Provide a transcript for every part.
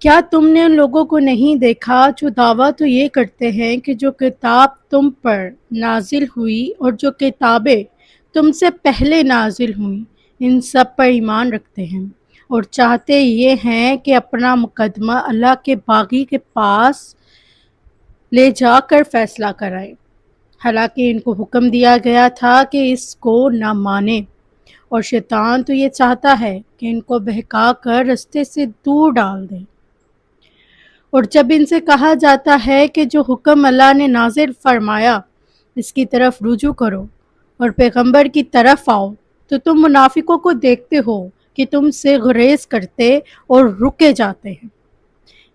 کیا تم نے ان لوگوں کو نہیں دیکھا جو دعویٰ تو یہ کرتے ہیں کہ جو کتاب تم پر نازل ہوئی اور جو کتابیں تم سے پہلے نازل ہوئیں ان سب پر ایمان رکھتے ہیں اور چاہتے یہ ہیں کہ اپنا مقدمہ اللہ کے باغی کے پاس لے جا کر فیصلہ کرائے، حالانکہ ان کو حکم دیا گیا تھا کہ اس کو نہ مانیں، اور شیطان تو یہ چاہتا ہے کہ ان کو بہکا کر رستے سے دور ڈال دے۔ اور جب ان سے کہا جاتا ہے کہ جو حکم اللہ نے نازل فرمایا اس کی طرف رجوع کرو اور پیغمبر کی طرف آؤ، تو تم منافقوں کو دیکھتے ہو کہ تم سے گریز کرتے اور رکے جاتے ہیں۔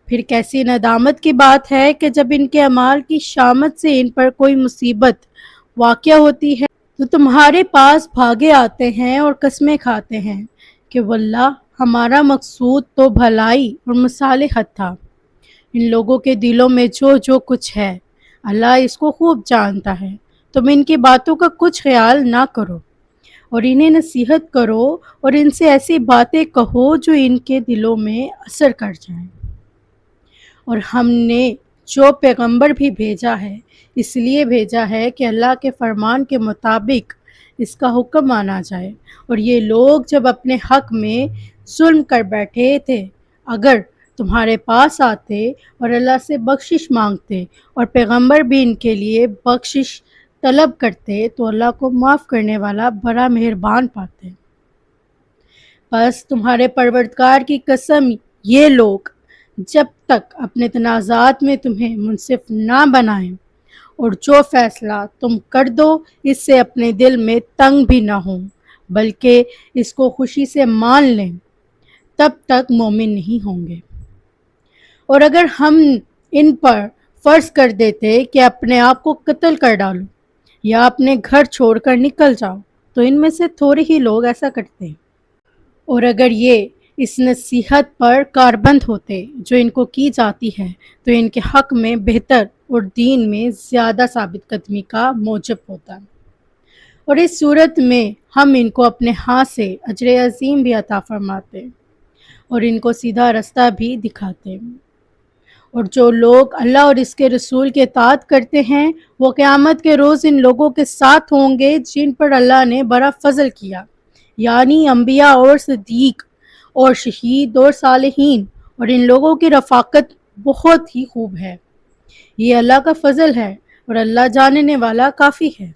پھر کیسی ندامت کی بات ہے کہ جب ان کے اعمال کی شامت سے ان پر کوئی مصیبت واقع ہوتی ہے تو تمہارے پاس بھاگے آتے ہیں اور قسمیں کھاتے ہیں کہ واللہ ہمارا مقصود تو بھلائی اور مصالحت تھا۔ ان لوگوں کے دلوں میں جو کچھ ہے اللہ اس کو خوب جانتا ہے، تم ان کی باتوں کا کچھ خیال نہ کرو اور انہیں نصیحت کرو اور ان سے ایسی باتیں کہو جو ان کے دلوں میں اثر کر جائیں۔ اور ہم نے جو پیغمبر بھی بھیجا ہے اس لیے بھیجا ہے کہ اللہ کے فرمان کے مطابق اس کا حکم مانا جائے، اور یہ لوگ جب اپنے حق میں ظلم کر بیٹھے تھے اگر تمہارے پاس آتے اور اللہ سے بخشش مانگتے اور پیغمبر بھی ان کے لیے بخشش طلب کرتے تو اللہ کو معاف کرنے والا بڑا مہربان پاتے۔ بس تمہارے پروردگار کی قسم، یہ لوگ جب تک اپنے تنازعات میں تمہیں منصف نہ بنائیں اور جو فیصلہ تم کر دو اس سے اپنے دل میں تنگ بھی نہ ہوں بلکہ اس کو خوشی سے مان لیں، تب تک مومن نہیں ہوں گے۔ اور اگر ہم ان پر فرض کر دیتے کہ اپنے آپ کو قتل کر ڈالو یا اپنے گھر چھوڑ کر نکل جاؤ تو ان میں سے تھوڑے ہی لوگ ایسا کرتے ہیں، اور اگر یہ اس نصیحت پر کاربند ہوتے جو ان کو کی جاتی ہے تو ان کے حق میں بہتر اور دین میں زیادہ ثابت قدمی کا موجب ہوتا، اور اس صورت میں ہم ان کو اپنے ہاں سے اجر عظیم بھی عطا فرماتے اور ان کو سیدھا رستہ بھی دکھاتے۔ اور جو لوگ اللہ اور اس کے رسول کے اطاعت کرتے ہیں وہ قیامت کے روز ان لوگوں کے ساتھ ہوں گے جن پر اللہ نے بڑا فضل کیا، یعنی انبیاء اور صدیق اور شہید اور صالحین، اور ان لوگوں کی رفاقت بہت ہی خوب ہے۔ یہ اللہ کا فضل ہے اور اللہ جاننے والا کافی ہے۔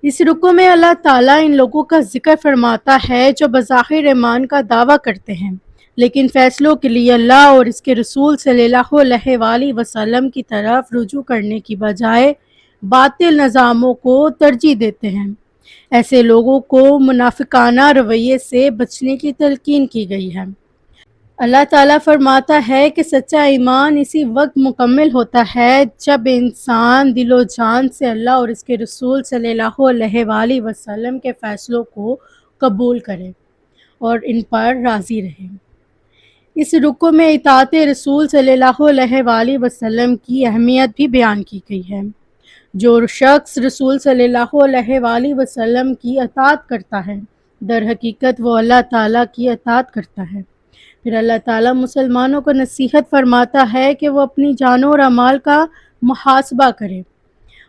اس رکوع میں اللہ تعالیٰ ان لوگوں کا ذکر فرماتا ہے جو بظاہر ایمان کا دعویٰ کرتے ہیں لیکن فیصلوں کے لیے اللہ اور اس کے رسول صلی اللہ علیہ وآلہ وسلم کی طرف رجوع کرنے کی بجائے باطل نظاموں کو ترجیح دیتے ہیں۔ ایسے لوگوں کو منافقانہ رویے سے بچنے کی تلقین کی گئی ہے۔ اللہ تعالیٰ فرماتا ہے کہ سچا ایمان اسی وقت مکمل ہوتا ہے جب انسان دل و جان سے اللہ اور اس کے رسول صلی اللہ علیہ وآلہ وسلم کے فیصلوں کو قبول کرے اور ان پر راضی رہے۔ اس رکوع میں اطاعت رسول صلی اللہ علیہ وآلہ وسلم کی اہمیت بھی بیان کی گئی ہے۔ جو شخص رسول صلی اللہ علیہ وآلہ وسلم کی اطاعت کرتا ہے در حقیقت وہ اللہ تعالیٰ کی اطاعت کرتا ہے۔ پھر اللہ تعالیٰ مسلمانوں کو نصیحت فرماتا ہے کہ وہ اپنی جانوں اور اعمال کا محاسبہ کریں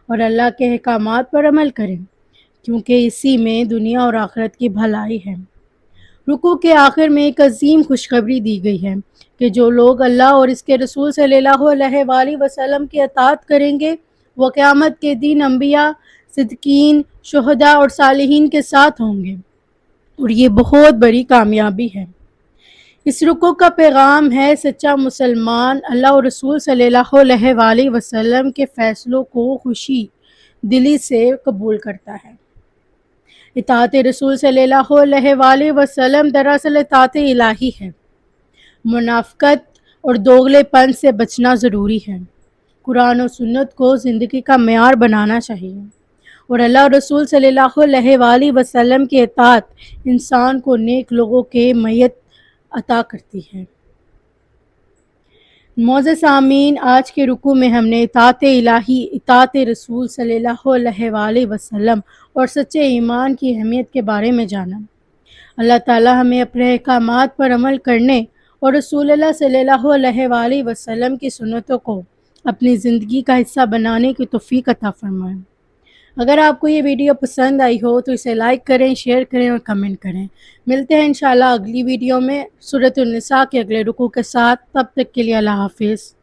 اور اللہ کے احکامات پر عمل کریں کیونکہ اسی میں دنیا اور آخرت کی بھلائی ہے۔ رکوع کے آخر میں ایک عظیم خوشخبری دی گئی ہے کہ جو لوگ اللہ اور اس کے رسول صلی اللہ علیہ وآلہ وسلم کی اطاعت کریں گے وہ قیامت کے دن انبیاء، صدیقین، شہداء اور صالحین کے ساتھ ہوں گے، اور یہ بہت بڑی کامیابی ہے۔ اس رکوع کا پیغام ہے سچا مسلمان اللہ اور رسول صلی اللہ علیہ وآلہ وسلم کے فیصلوں کو خوشی دلی سے قبول کرتا ہے۔ اطاعت رسول صلی اللہ علیہ وآلہ وسلم دراصل اطاعت الہی ہے۔ منافقت اور دوغلے پن سے بچنا ضروری ہے۔ قرآن و سنت کو زندگی کا معیار بنانا چاہیے، اور اللہ اور رسول صلی اللہ علیہ وآلہ وسلم کی اطاعت انسان کو نیک لوگوں کے میت عطا کرتی ہے۔ معزز سامعین، آج کے رکوع میں ہم نے اطاعت الہی، اطاعت رسول صلی اللہ علیہ وآلہ وسلم اور سچے ایمان کی اہمیت کے بارے میں جانا۔ اللہ تعالی ہمیں اپنے احکامات پر عمل کرنے اور رسول اللہ صلی اللہ علیہ وآلہ وسلم کی سنتوں کو اپنی زندگی کا حصہ بنانے کی توفیق عطا فرمائے۔ اگر آپ کو یہ ویڈیو پسند آئی ہو تو اسے لائک کریں، شیئر کریں اور کمنٹ کریں۔ ملتے ہیں انشاءاللہ اگلی ویڈیو میں سورۃ النساء کے اگلے رکوع کے ساتھ۔ تب تک کے لیے اللہ حافظ۔